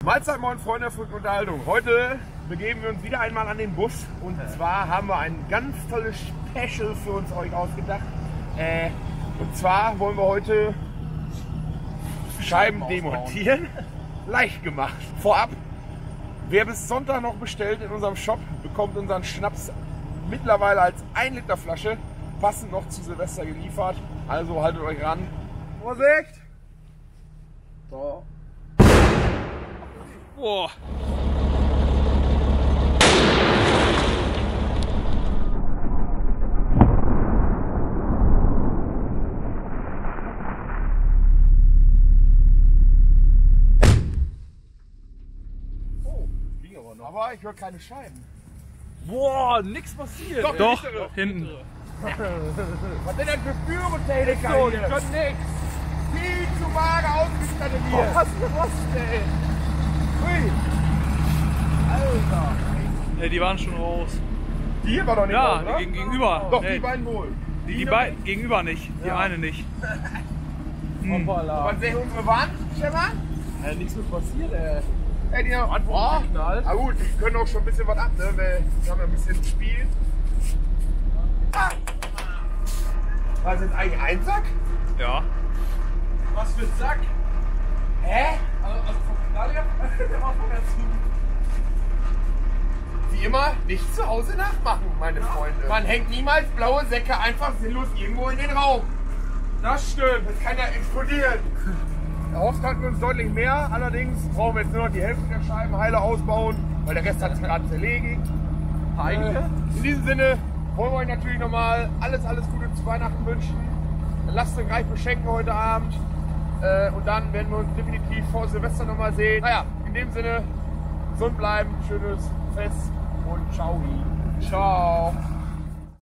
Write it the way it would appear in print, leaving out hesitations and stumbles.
Mahlzeit, moin Freunde der verrückten Unterhaltung. Heute begeben wir uns wieder einmal an den Bus und zwar haben wir ein ganz tolles Special für euch ausgedacht. Und zwar wollen wir heute Scheiben demontieren. Leicht gemacht. Vorab, wer bis Sonntag noch bestellt in unserem Shop, bekommt unseren Schnaps mittlerweile als 1 Liter Flasche, passend noch zu Silvester geliefert. Also haltet euch ran. Vorsicht! So. Boah. Oh, ging aber noch. Aber ich höre keine Scheiben. Boah, nix passiert. Doch, hinten. Was sind denn für Pyrotechniker? Die können nix. Viel zu vage ausgestattet hier. Was ist das denn? Ui. Alter. Ja, die waren schon raus. Die hier war doch nicht Ja, raus, oder? gegenüber. Doch, Nee, die beiden wohl. die beiden gegenüber nicht. Die Ja. eine nicht. Was sehen unsere Wand, Stefan? Ja, nichts mehr passiert, ey. Ey, die haben geknallt. Ah gut, die können auch schon ein bisschen was ab, ne? Wir haben ja ein bisschen Spiel. Ah. Was ist jetzt eigentlich ein Sack? Ja. Was für ein Sack? Hä? Also vom Knall her, der war vorher zu. Wie immer, nicht zu Hause nachmachen, meine Freunde. Man hängt niemals blaue Säcke einfach sinnlos irgendwo in den Raum. Das stimmt. Das kann ja explodieren. Erhofft hatten wir uns deutlich mehr, allerdings brauchen wir jetzt nur noch die Hälfte der Scheiben heile ausbauen, weil der Rest hat sich gerade zerlegen. In diesem Sinne wollen wir euch natürlich nochmal alles Gute zu Weihnachten wünschen. Lasst euch reich beschenken heute Abend und dann werden wir uns definitiv vor Silvester nochmal sehen. Naja, in dem Sinne, gesund bleiben, schönes Fest und ciao. Ciao.